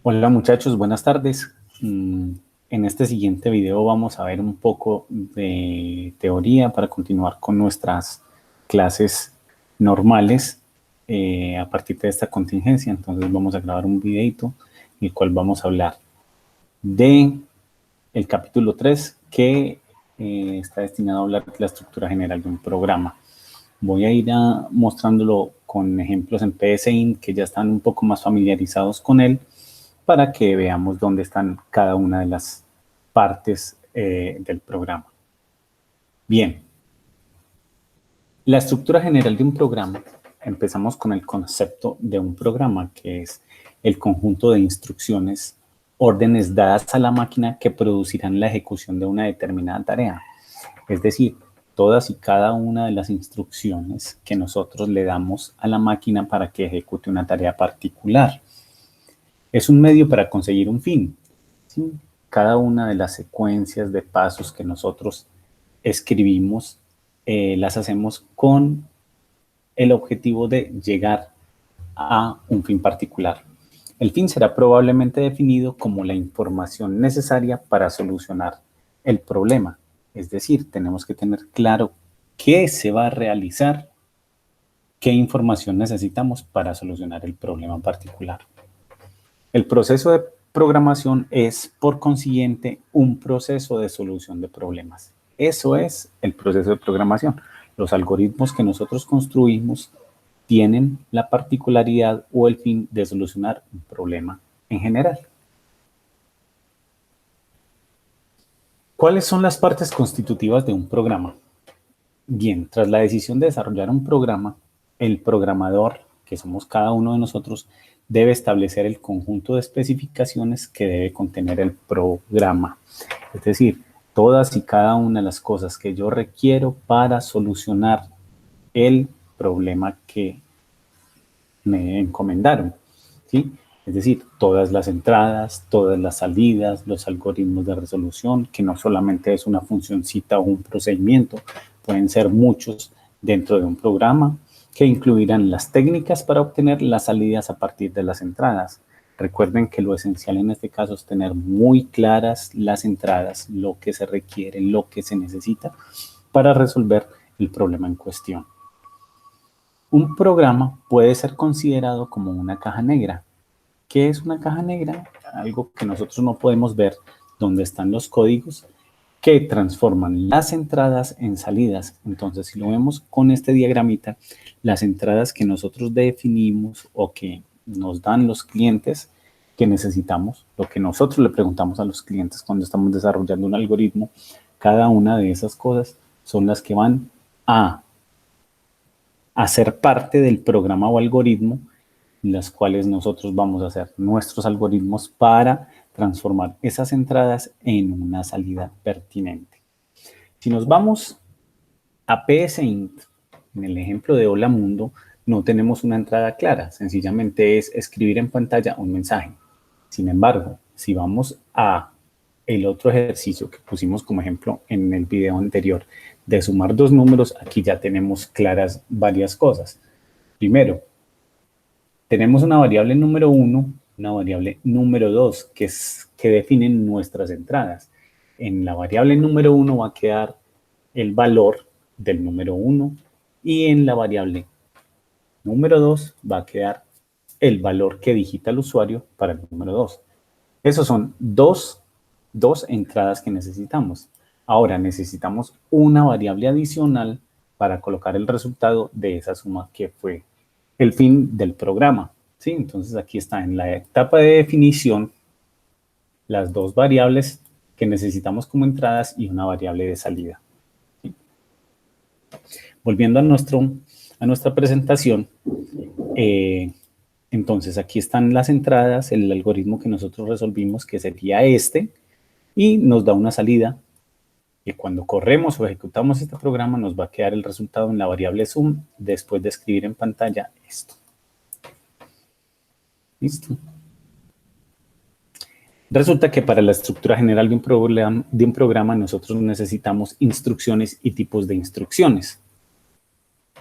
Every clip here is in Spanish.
Hola muchachos, buenas tardes. En este siguiente video vamos a ver un poco de teoría para continuar con nuestras clases normales a partir de esta contingencia. Entonces vamos a grabar un videito en el cual vamos a hablar de el capítulo 3 que está destinado a hablar de la estructura general de un programa. Voy a ir mostrándolo con ejemplos en PSInt que ya están un poco más familiarizados con él, para que veamos dónde están cada una de las partes del programa. Bien, la estructura general de un programa, empezamos con el concepto de un programa, que es el conjunto de instrucciones, órdenes dadas a la máquina que producirán la ejecución de una determinada tarea. Es decir, todas y cada una de las instrucciones que nosotros le damos a la máquina para que ejecute una tarea particular. Es un medio para conseguir un fin, ¿sí? Cada una de las secuencias de pasos que nosotros escribimos las hacemos con el objetivo de llegar a un fin particular. El fin será probablemente definido como la información necesaria para solucionar el problema. Es decir, tenemos que tener claro qué se va a realizar, qué información necesitamos para solucionar el problema particular. El proceso de programación es, por consiguiente, un proceso de solución de problemas. Eso es el proceso de programación. Los algoritmos que nosotros construimos tienen la particularidad o el fin de solucionar un problema en general. ¿Cuáles son las partes constitutivas de un programa? Bien, tras la decisión de desarrollar un programa, el programador, que somos cada uno de nosotros, debe establecer el conjunto de especificaciones que debe contener el programa. Es decir, todas y cada una de las cosas que yo requiero para solucionar el problema que me encomendaron, ¿sí? Es decir, todas las entradas, todas las salidas, los algoritmos de resolución, que no solamente es una funcioncita o un procedimiento, pueden ser muchos dentro de un programa, que incluirán las técnicas para obtener las salidas a partir de las entradas. Recuerden que lo esencial en este caso es tener muy claras las entradas, lo que se requiere, lo que se necesita para resolver el problema en cuestión. Un programa puede ser considerado como una caja negra. ¿Qué es una caja negra? Algo que nosotros no podemos ver, donde están los códigos que transforman las entradas en salidas. Entonces, si lo vemos con este diagramita, las entradas que nosotros definimos o que nos dan los clientes que necesitamos, lo que nosotros le preguntamos a los clientes cuando estamos desarrollando un algoritmo, cada una de esas cosas son las que van a hacer parte del programa o algoritmo, las cuales nosotros vamos a hacer nuestros algoritmos para transformar esas entradas en una salida pertinente. Si nos vamos a PSInt, en el ejemplo de Hola Mundo, no tenemos una entrada clara, sencillamente es escribir en pantalla un mensaje. Sin embargo, si vamos a el otro ejercicio que pusimos como ejemplo en el video anterior, de sumar dos números, aquí ya tenemos claras varias cosas. Primero, tenemos una variable número 1, una variable número 2, que definen nuestras entradas. En la variable número 1 va a quedar el valor del número 1 y en la variable número 2 va a quedar el valor que digita el usuario para el número 2. Esos son dos entradas que necesitamos. Ahora necesitamos una variable adicional para colocar el resultado de esa suma que fue el fin del programa, ¿sí? Entonces aquí está en la etapa de definición las dos variables que necesitamos como entradas y una variable de salida, ¿sí? Volviendo a nuestra presentación, entonces aquí están las entradas, el algoritmo que nosotros resolvimos, que sería este, y nos da una salida que cuando corremos o ejecutamos este programa nos va a quedar el resultado en la variable sum después de escribir en pantalla esto. ¿Listo? Resulta que para la estructura general de un programa nosotros necesitamos instrucciones y tipos de instrucciones.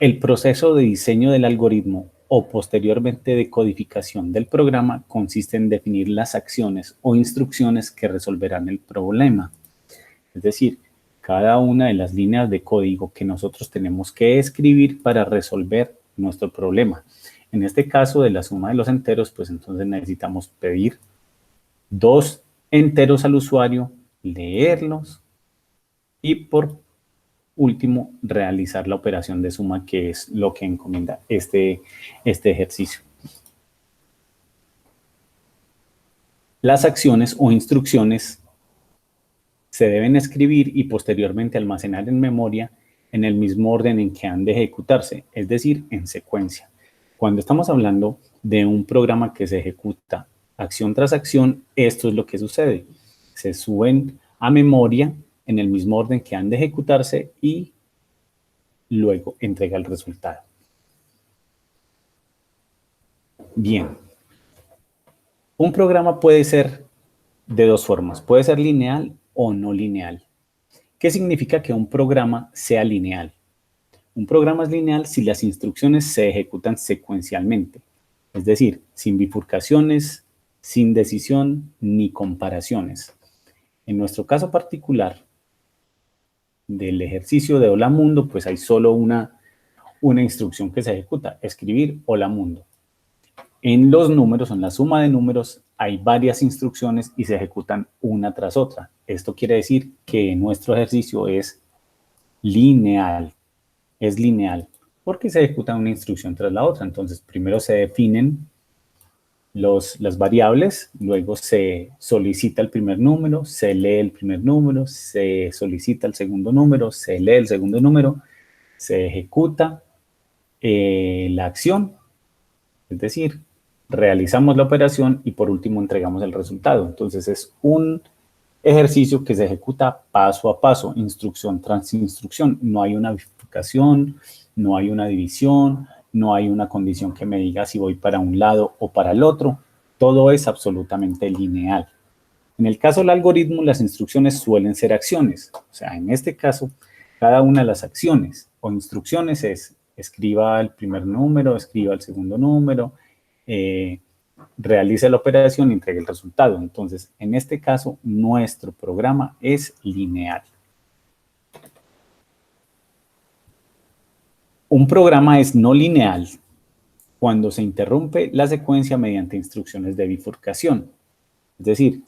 El proceso de diseño del algoritmo o posteriormente de codificación del programa consiste en definir las acciones o instrucciones que resolverán el problema. Es decir, cada una de las líneas de código que nosotros tenemos que escribir para resolver nuestro problema. En este caso de la suma de los enteros, pues entonces necesitamos pedir 2 enteros al usuario, leerlos y por último realizar la operación de suma, que es lo que encomienda este ejercicio. Las acciones o instrucciones se deben escribir y posteriormente almacenar en memoria en el mismo orden en que han de ejecutarse, es decir, en secuencia. Cuando estamos hablando de un programa que se ejecuta acción tras acción, esto es lo que sucede. Se suben a memoria en el mismo orden que han de ejecutarse y luego entrega el resultado. Bien. Un programa puede ser de dos formas. Puede ser lineal o no lineal. ¿Qué significa que un programa sea lineal? Un programa es lineal si las instrucciones se ejecutan secuencialmente, es decir, sin bifurcaciones, sin decisión ni comparaciones. En nuestro caso particular del ejercicio de Hola Mundo, pues hay solo una instrucción que se ejecuta, escribir Hola Mundo. En los números, en la suma de números, hay varias instrucciones y se ejecutan una tras otra. Esto quiere decir que nuestro ejercicio es lineal. Es lineal porque se ejecuta una instrucción tras la otra. Entonces, primero se definen las variables, luego se solicita el primer número, se lee el primer número, se solicita el segundo número, se lee el segundo número, se ejecuta la acción, es decir, realizamos la operación y por último entregamos el resultado. Entonces es un ejercicio que se ejecuta paso a paso, instrucción tras instrucción. No hay una bifurcación, no hay una división, no hay una condición que me diga si voy para un lado o para el otro. Todo es absolutamente lineal. En el caso del algoritmo, las instrucciones suelen ser acciones. O sea, en este caso, cada una de las acciones o instrucciones es escriba el primer número, escriba el segundo número, realice la operación y entregue el resultado. Entonces, en este caso, nuestro programa es lineal. Un programa es no lineal cuando se interrumpe la secuencia mediante instrucciones de bifurcación. Es decir,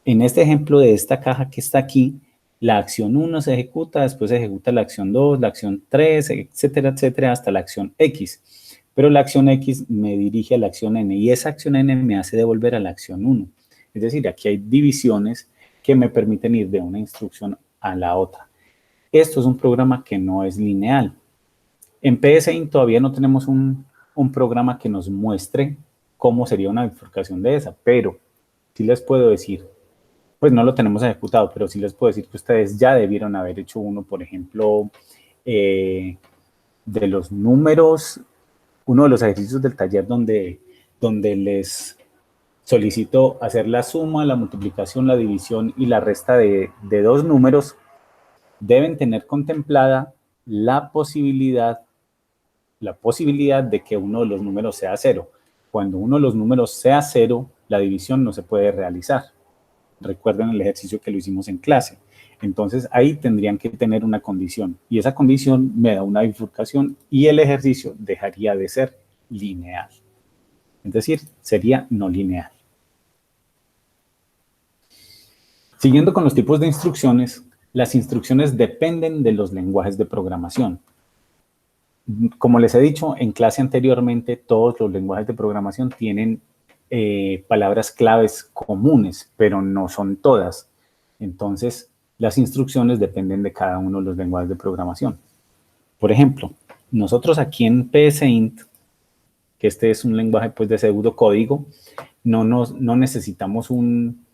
en este ejemplo de esta caja que está aquí, la acción 1 se ejecuta, después se ejecuta la acción 2, la acción 3, etcétera, etcétera, hasta la acción X. Pero la acción X me dirige a la acción N y esa acción N me hace devolver a la acción 1. Es decir, aquí hay divisiones que me permiten ir de una instrucción a la otra. Esto es un programa que no es lineal. En PSIN todavía no tenemos un programa que nos muestre cómo sería una bifurcación de esa, pero sí les puedo decir, pues no lo tenemos ejecutado, pero sí les puedo decir que ustedes ya debieron haber hecho uno, por ejemplo, de los números, uno de los ejercicios del taller donde les solicito hacer la suma, la multiplicación, la división y la resta de dos números, deben tener contemplada la posibilidad de que uno de los números sea 0. Cuando uno de los números sea 0, la división no se puede realizar. Recuerden el ejercicio que lo hicimos en clase. Entonces, ahí tendrían que tener una condición. Y esa condición me da una bifurcación y el ejercicio dejaría de ser lineal. Es decir, sería no lineal. Siguiendo con los tipos de instrucciones, las instrucciones dependen de los lenguajes de programación. Como les he dicho en clase anteriormente, todos los lenguajes de programación tienen palabras claves comunes, pero no son todas. Entonces, las instrucciones dependen de cada uno de los lenguajes de programación. Por ejemplo, nosotros aquí en PSINT, que este es un lenguaje pues, de pseudocódigo, no necesitamos un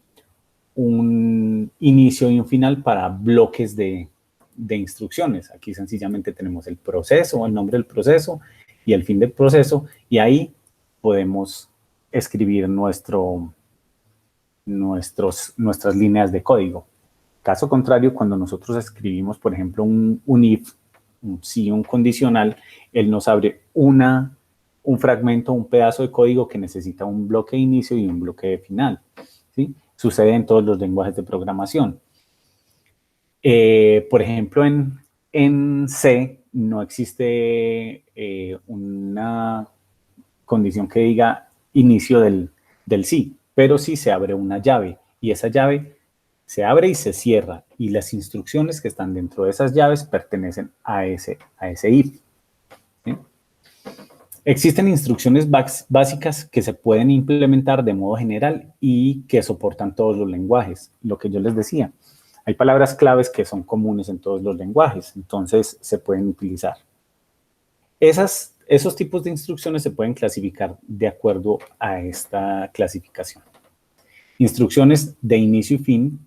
inicio y un final para bloques de instrucciones. Aquí sencillamente tenemos el proceso, el nombre del proceso y el fin del proceso, y ahí podemos escribir nuestras líneas de código. Caso contrario, cuando nosotros escribimos, por ejemplo, un if, un condicional, él nos abre una un fragmento, un pedazo de código que necesita un bloque de inicio y un bloque de final, ¿sí? Sucede en todos los lenguajes de programación. Por ejemplo, en C no existe una condición que diga inicio del sí, pero sí se abre una llave y esa llave se abre y se cierra y las instrucciones que están dentro de esas llaves pertenecen a ese if. ¿Sí? Existen instrucciones básicas que se pueden implementar de modo general y que soportan todos los lenguajes, lo que yo les decía. Hay palabras claves que son comunes en todos los lenguajes, entonces se pueden utilizar. Esos tipos de instrucciones se pueden clasificar de acuerdo a esta clasificación. Instrucciones de inicio y fin,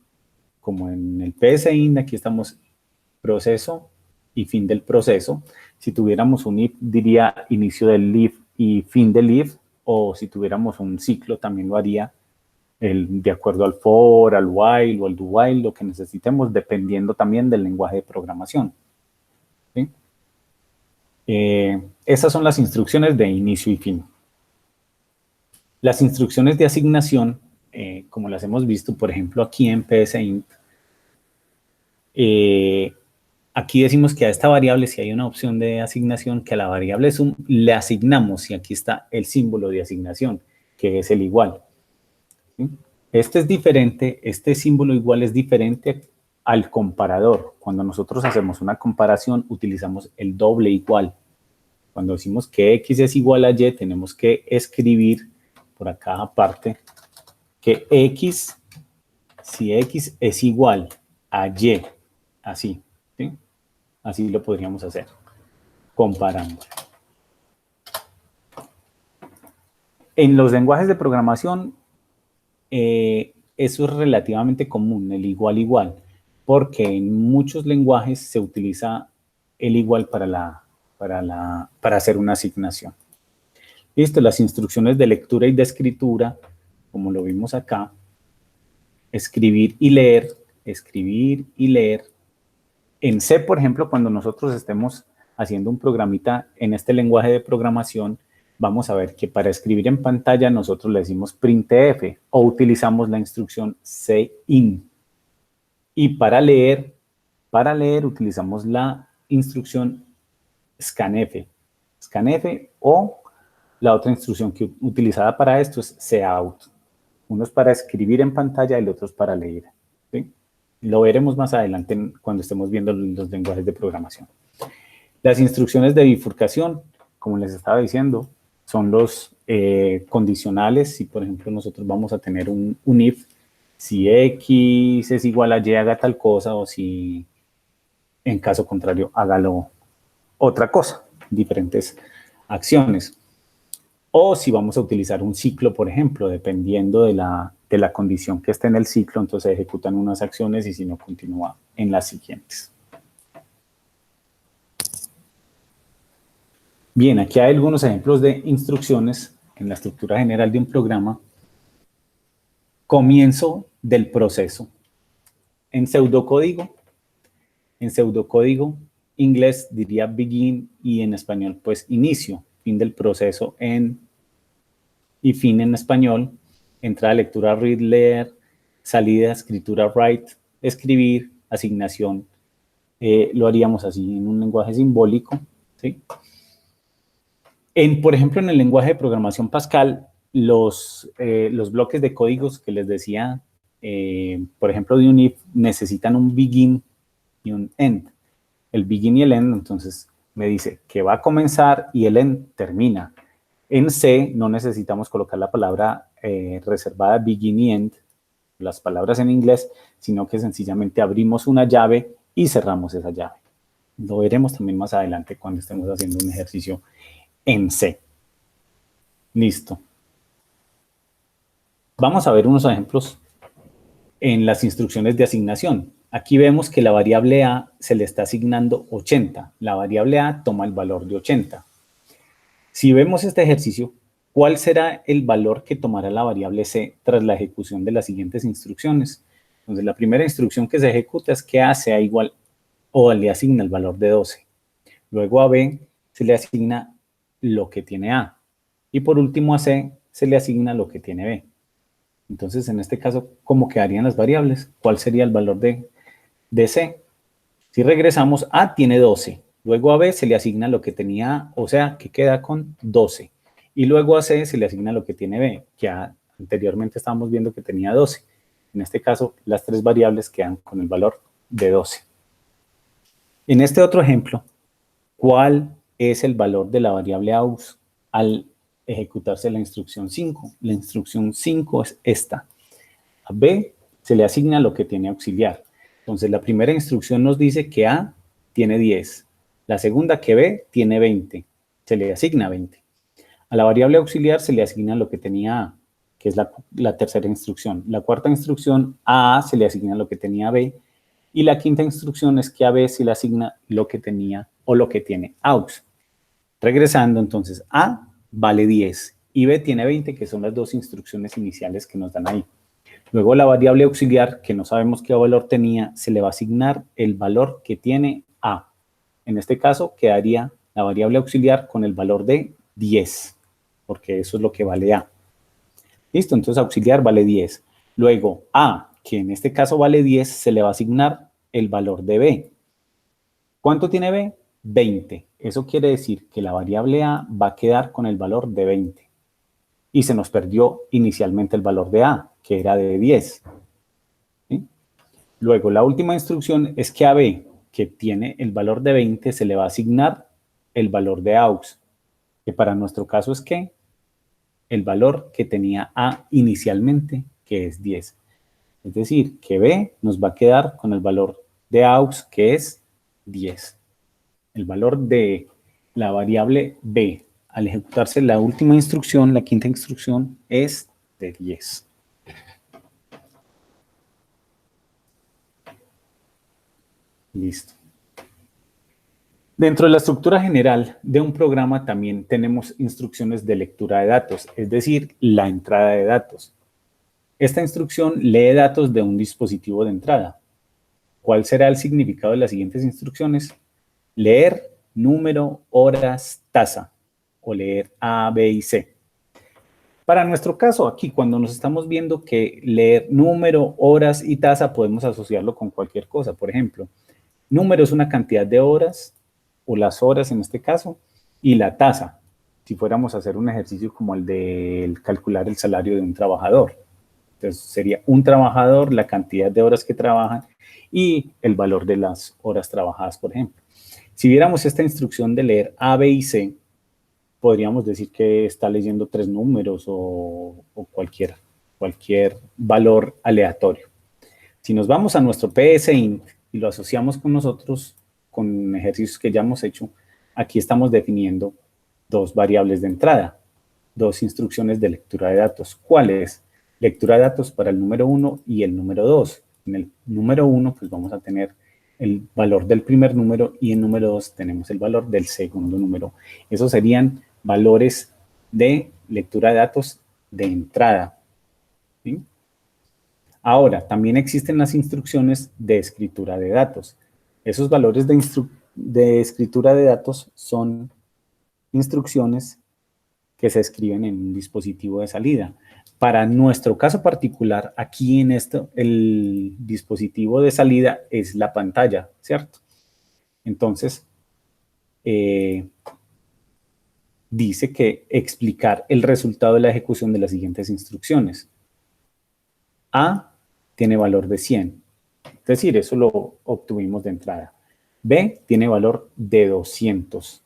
como en el PSIN, aquí estamos proceso y fin del proceso. Si tuviéramos un if, diría inicio del if y fin del if, o si tuviéramos un ciclo, también lo haría de acuerdo al for, al while o al do while, lo que necesitemos, dependiendo también del lenguaje de programación. ¿Sí? Esas son las instrucciones de inicio y fin. Las instrucciones de asignación, como las hemos visto, por ejemplo, aquí en PSInt, aquí decimos que a esta variable, si hay una opción de asignación, que a la variable sum le asignamos, y aquí está el símbolo de asignación, que es el igual. ¿Sí? Este es diferente, este símbolo igual es diferente al comparador. Cuando nosotros hacemos una comparación, utilizamos el doble igual. Cuando decimos que x es igual a y, tenemos que escribir por acá aparte que x, si x es igual a y, así, ¿sí? Así lo podríamos hacer, comparando. En los lenguajes de programación, eso es relativamente común, el igual, porque en muchos lenguajes se utiliza el igual para hacer una asignación. Listo, las instrucciones de lectura y de escritura, como lo vimos acá, escribir y leer, escribir y leer. En C, por ejemplo, cuando nosotros estemos haciendo un programita en este lenguaje de programación, vamos a ver que para escribir en pantalla nosotros le decimos printf o utilizamos la instrucción cin. Y para leer utilizamos la instrucción scanf. Scanf o la otra instrucción que utilizada para esto es cout. Uno es para escribir en pantalla y el otro es para leer. ¿Sí? Lo veremos más adelante cuando estemos viendo los lenguajes de programación. Las instrucciones de bifurcación, como les estaba diciendo, son los condicionales. Si, por ejemplo, nosotros vamos a tener un if, si x es igual a y, haga tal cosa, o si, en caso contrario, hágalo otra cosa, diferentes acciones. O si vamos a utilizar un ciclo, por ejemplo, dependiendo de la condición que esté en el ciclo, entonces ejecutan unas acciones y si no, continúa en las siguientes. Bien, aquí hay algunos ejemplos de instrucciones en la estructura general de un programa. Comienzo del proceso. En pseudocódigo, inglés diría begin y en español, pues, inicio, fin del proceso y fin en español, entrada, lectura, read, leer, salida, escritura, write, escribir, asignación. Lo haríamos así en un lenguaje simbólico, ¿sí? Por ejemplo, en el lenguaje de programación Pascal, los bloques de códigos que les decía, por ejemplo, de un if, necesitan un begin y un end. El begin y el end, entonces, me dice que va a comenzar y el end termina. En C no necesitamos colocar la palabra reservada begin y end, las palabras en inglés, sino que sencillamente abrimos una llave y cerramos esa llave. Lo veremos también más adelante cuando estemos haciendo un ejercicio en C. Listo. Vamos a ver unos ejemplos en las instrucciones de asignación. Aquí vemos que la variable A se le está asignando 80. La variable A toma el valor de 80. Si vemos este ejercicio, ¿cuál será el valor que tomará la variable C tras la ejecución de las siguientes instrucciones? Entonces, la primera instrucción que se ejecuta es que A sea igual o le asigna el valor de 12. Luego a B se le asigna lo que tiene A. Y por último a C se le asigna lo que tiene B. Entonces, en este caso, ¿cómo quedarían las variables? ¿Cuál sería el valor de C? Si regresamos, A tiene 12. Luego a B se le asigna lo que tenía A, o sea, que queda con 12. Y luego a C se le asigna lo que tiene B, que anteriormente estábamos viendo que tenía 12. En este caso, las tres variables quedan con el valor de 12. En este otro ejemplo, ¿cuál es el valor de la variable AUX al ejecutarse la instrucción 5? La instrucción 5 es esta. A B se le asigna lo que tiene auxiliar. Entonces, la primera instrucción nos dice que A tiene 10. La segunda, que B tiene 20. Se le asigna 20. A la variable auxiliar se le asigna lo que tenía A, que es la tercera instrucción. La cuarta instrucción, a A se le asigna lo que tenía B. Y la quinta instrucción es que a B se le asigna lo que tenía o lo que tiene AUX. Regresando, entonces, A vale 10 y B tiene 20, que son las dos instrucciones iniciales que nos dan ahí. Luego la variable auxiliar, que no sabemos qué valor tenía, se le va a asignar el valor que tiene A. En este caso quedaría la variable auxiliar con el valor de 10, porque eso es lo que vale A. Listo, entonces auxiliar vale 10. Luego A, que en este caso vale 10, se le va a asignar el valor de B. ¿Cuánto tiene B? 20. Eso quiere decir que la variable A va a quedar con el valor de 20. Y se nos perdió inicialmente el valor de A, que era de 10. ¿Sí? Luego, la última instrucción es que a B, que tiene el valor de 20, se le va a asignar el valor de AUX, que para nuestro caso es ¿qué? El valor que tenía A inicialmente, que es 10. Es decir, que B nos va a quedar con el valor de AUX, que es 10. El valor de la variable B al ejecutarse la última instrucción, la quinta instrucción, es de 10. Listo. Dentro de la estructura general de un programa también tenemos instrucciones de lectura de datos, es decir, la entrada de datos. Esta instrucción lee datos de un dispositivo de entrada. ¿Cuál será el significado de las siguientes instrucciones? Leer, número, horas, tasa, o leer A, B y C. Para nuestro caso, aquí, cuando nos estamos viendo que leer número, horas y tasa, podemos asociarlo con cualquier cosa. Por ejemplo, número es una cantidad de horas, o las horas en este caso, y la tasa, si fuéramos a hacer un ejercicio como el de calcular el salario de un trabajador. Entonces, sería un trabajador, la cantidad de horas que trabajan y el valor de las horas trabajadas, por ejemplo. Si viéramos esta instrucción de leer A, B y C, podríamos decir que está leyendo 3 números o cualquier valor aleatorio. Si nos vamos a nuestro PSInt y lo asociamos con nosotros, con ejercicios que ya hemos hecho, aquí estamos definiendo dos variables de entrada, dos instrucciones de lectura de datos. ¿Cuáles? Lectura de datos para el número 1 y el número 2. En el número 1, pues vamos a tener el valor del primer número y en número 2 tenemos el valor del segundo número. Esos serían valores de lectura de datos de entrada. ¿Sí? Ahora, también existen las instrucciones de escritura de datos. Esos valores de escritura de datos son instrucciones que se escriben en un dispositivo de salida. Para nuestro caso particular, aquí en esto, el dispositivo de salida es la pantalla, ¿cierto? Entonces, dice que explicar el resultado de la ejecución de las siguientes instrucciones. A tiene valor de 100, es decir, eso lo obtuvimos de entrada. B tiene valor de 200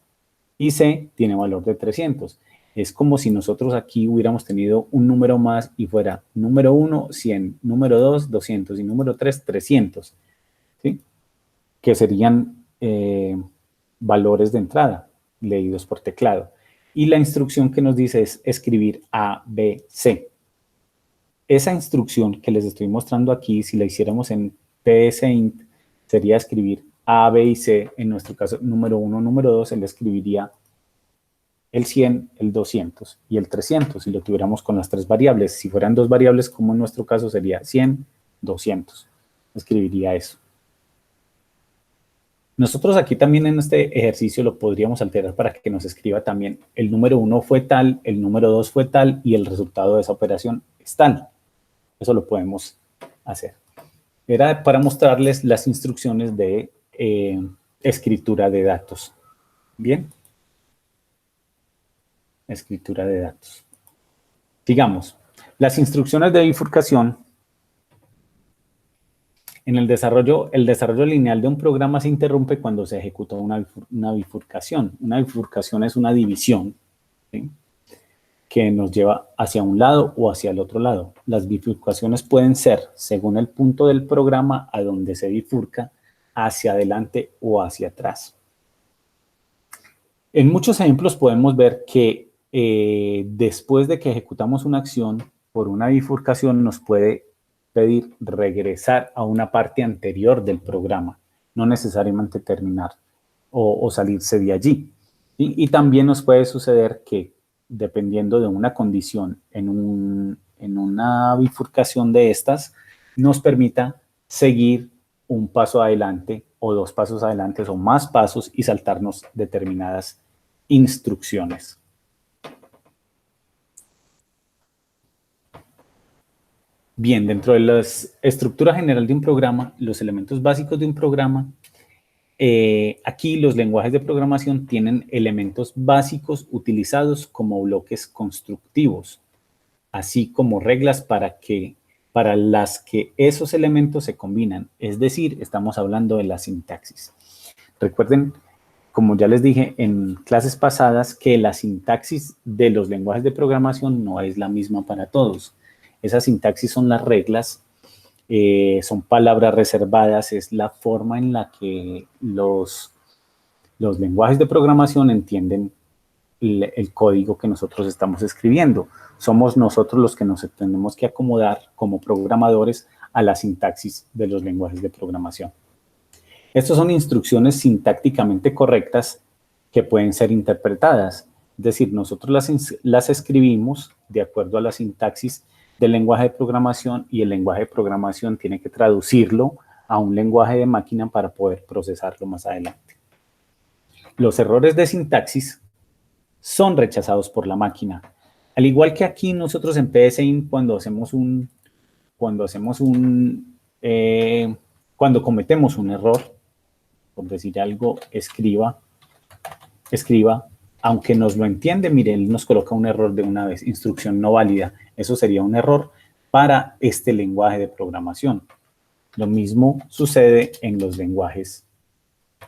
y C tiene valor de 300. Es como si nosotros aquí hubiéramos tenido un número más y fuera número 1, 100, número 2, 200 y número 3, 300. ¿Sí? Que serían valores de entrada leídos por teclado. Y la instrucción que nos dice es escribir A, B, C. Esa instrucción que les estoy mostrando aquí, si la hiciéramos en PSInt, sería escribir A, B y C. En nuestro caso, número 1, número 2, él escribiría el 100, el 200 y el 300, si lo tuviéramos con las tres variables. Si fueran dos variables, como en nuestro caso, sería 100, 200. Escribiría eso. Nosotros aquí también en este ejercicio lo podríamos alterar para que nos escriba también el número 1 fue tal, el número 2 fue tal y el resultado de esa operación es tal. Eso lo podemos hacer. Era para mostrarles las instrucciones de escritura de datos. Bien. Escritura de datos. Digamos, las instrucciones de bifurcación. En el desarrollo lineal de un programa se interrumpe cuando se ejecuta una bifurcación. Una bifurcación es una división, ¿sí?, que nos lleva hacia un lado o hacia el otro lado. Las bifurcaciones pueden ser, según el punto del programa a donde se bifurca, hacia adelante o hacia atrás. En muchos ejemplos podemos ver que después de que ejecutamos una acción, por una bifurcación nos puede pedir regresar a una parte anterior del programa, no necesariamente terminar o salirse de allí. Y también nos puede suceder que, dependiendo de una condición en una bifurcación de estas, nos permita seguir un paso adelante o 2 pasos adelante o más pasos y saltarnos determinadas instrucciones. Bien, dentro de la estructura general de un programa, los elementos básicos de un programa, aquí los lenguajes de programación tienen elementos básicos utilizados como bloques constructivos, así como reglas para las que esos elementos se combinan. Es decir, estamos hablando de la sintaxis. Recuerden, como ya les dije en clases pasadas, que la sintaxis de los lenguajes de programación no es la misma para todos. Esa sintaxis son las reglas, son palabras reservadas, es la forma en la que los lenguajes de programación entienden el código que nosotros estamos escribiendo. Somos nosotros los que nos tenemos que acomodar como programadores a la sintaxis de los lenguajes de programación. Estas son instrucciones sintácticamente correctas que pueden ser interpretadas. Es decir, nosotros las escribimos de acuerdo a la sintaxis del lenguaje de programación y el lenguaje de programación tiene que traducirlo a un lenguaje de máquina para poder procesarlo más adelante. Los errores de sintaxis son rechazados por la máquina. Al igual que aquí nosotros en PSIN cuando cometemos un error, por decir algo, escriba, aunque nos lo entiende, mire, él nos coloca un error de una vez, instrucción no válida. Eso sería un error para este lenguaje de programación. Lo mismo sucede en los lenguajes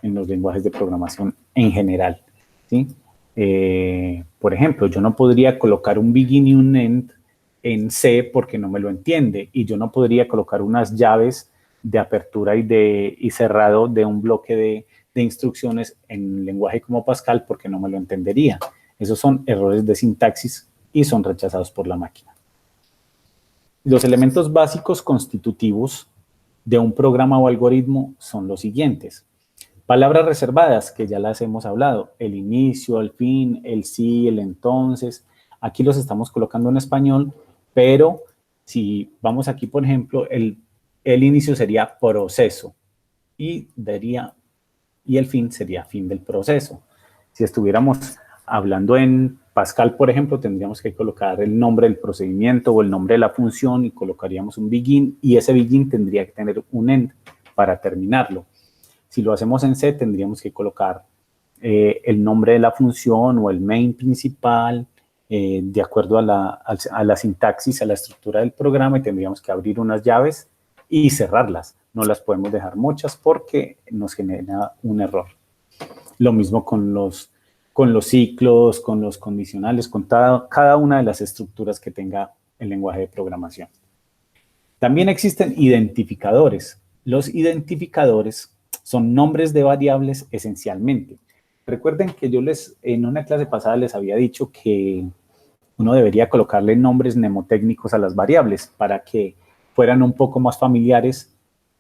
de programación en general, ¿sí? Por ejemplo, yo no podría colocar un begin y un end en C porque no me lo entiende, y yo no podría colocar unas llaves de apertura y cerrado de un bloque de instrucciones en lenguaje como Pascal porque no me lo entendería. Esos son errores de sintaxis y son rechazados por la máquina. Los elementos básicos constitutivos de un programa o algoritmo son los siguientes. Palabras reservadas, que ya las hemos hablado, el inicio, el fin, el sí, el entonces. Aquí los estamos colocando en español, pero si vamos aquí, por ejemplo, el inicio sería proceso y el fin sería fin del proceso. Si estuviéramos hablando en Pascal, por ejemplo, tendríamos que colocar el nombre del procedimiento o el nombre de la función y colocaríamos un begin, y ese begin tendría que tener un end para terminarlo. Si lo hacemos en C, tendríamos que colocar el nombre de la función o el main principal, de acuerdo a la sintaxis, a la estructura del programa, y tendríamos que abrir unas llaves y cerrarlas. No las podemos dejar muchas porque nos genera un error. Lo mismo con los ciclos, con los condicionales, con cada una de las estructuras que tenga el lenguaje de programación. También existen identificadores. Los identificadores son nombres de variables esencialmente. Recuerden que yo en una clase pasada les había dicho que uno debería colocarle nombres mnemotécnicos a las variables para que fueran un poco más familiares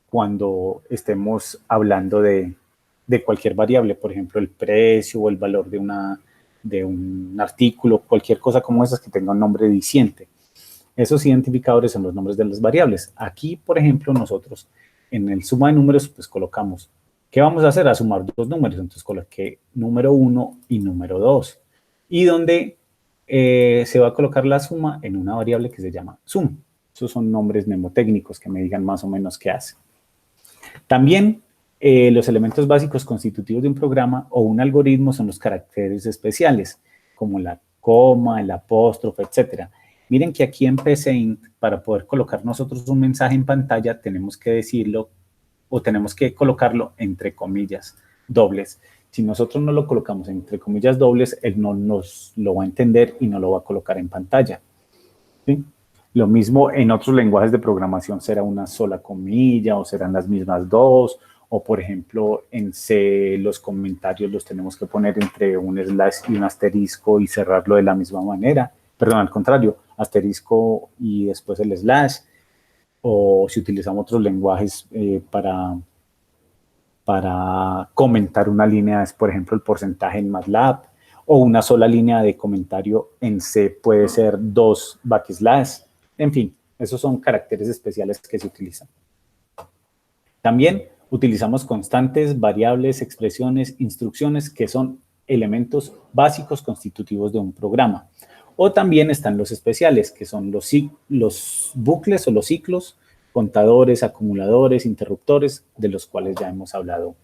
cuando estemos hablando de cualquier variable, por ejemplo, el precio o el valor de un artículo, cualquier cosa como esas que tenga un nombre diciente. Esos identificadores son los nombres de las variables. Aquí, por ejemplo, nosotros en el suma de números, pues colocamos ¿Qué vamos a hacer? A sumar dos números. Entonces coloqué número 1 y número 2. Y donde se va a colocar la suma en una variable que se llama sum. Esos son nombres mnemotécnicos que me digan más o menos qué hace. También los elementos básicos constitutivos de un programa o un algoritmo son los caracteres especiales, como la coma, el apóstrofe, etc. Miren que aquí en PCInt, para poder colocar nosotros un mensaje en pantalla, tenemos que decirlo o tenemos que colocarlo entre comillas dobles. Si nosotros no lo colocamos entre comillas dobles, él no nos lo va a entender y no lo va a colocar en pantalla. ¿Sí? Lo mismo en otros lenguajes de programación será una sola comilla o serán las mismas dos, o por ejemplo en C los comentarios los tenemos que poner entre un slash y un asterisco y cerrarlo de la misma manera. Perdón, al contrario, asterisco y después el slash, o si utilizamos otros lenguajes para comentar una línea, es por ejemplo el porcentaje en MATLAB, o una sola línea de comentario en C puede ser 2 backslash. En fin, esos son caracteres especiales que se utilizan. También utilizamos constantes, variables, expresiones, instrucciones, que son elementos básicos constitutivos de un programa. O también están los especiales, que son los bucles o los ciclos, contadores, acumuladores, interruptores, de los cuales ya hemos hablado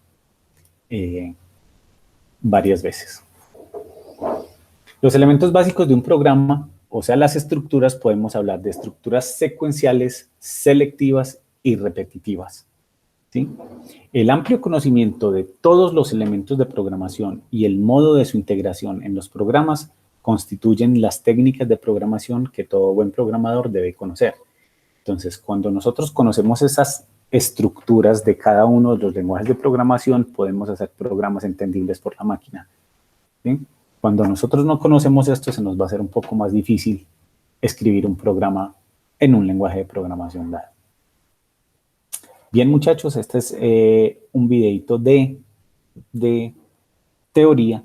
varias veces. Los elementos básicos de un programa, o sea, las estructuras, podemos hablar de estructuras secuenciales, selectivas y repetitivas. ¿Sí? El amplio conocimiento de todos los elementos de programación y el modo de su integración en los programas constituyen las técnicas de programación que todo buen programador debe conocer. Entonces, cuando nosotros conocemos esas estructuras de cada uno de los lenguajes de programación, podemos hacer programas entendibles por la máquina. ¿Sí? Cuando nosotros no conocemos esto, se nos va a hacer un poco más difícil escribir un programa en un lenguaje de programación dado. Bien, muchachos, este es un videito de teoría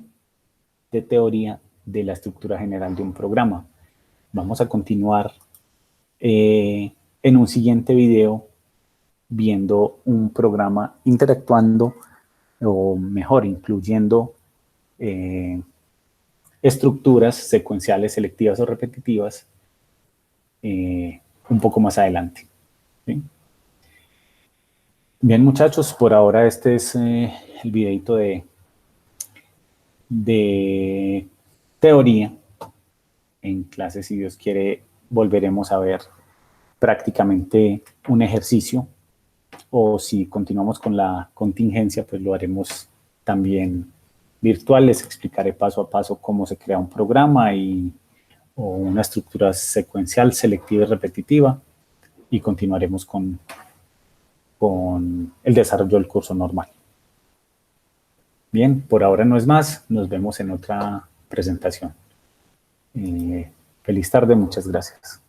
de la estructura general de un programa. Vamos a continuar en un siguiente video viendo un programa interactuando, o mejor, incluyendo estructuras secuenciales, selectivas o repetitivas un poco más adelante. ¿Sí? Bien, muchachos, por ahora este es el videito de teoría. En clase, si Dios quiere, volveremos a ver prácticamente un ejercicio, o si continuamos con la contingencia, pues lo haremos también virtual. Les explicaré paso a paso cómo se crea un programa o una estructura secuencial, selectiva y repetitiva, y continuaremos con el desarrollo del curso normal. Bien, por ahora no es más. Nos vemos en otra presentación. Feliz tarde, muchas gracias.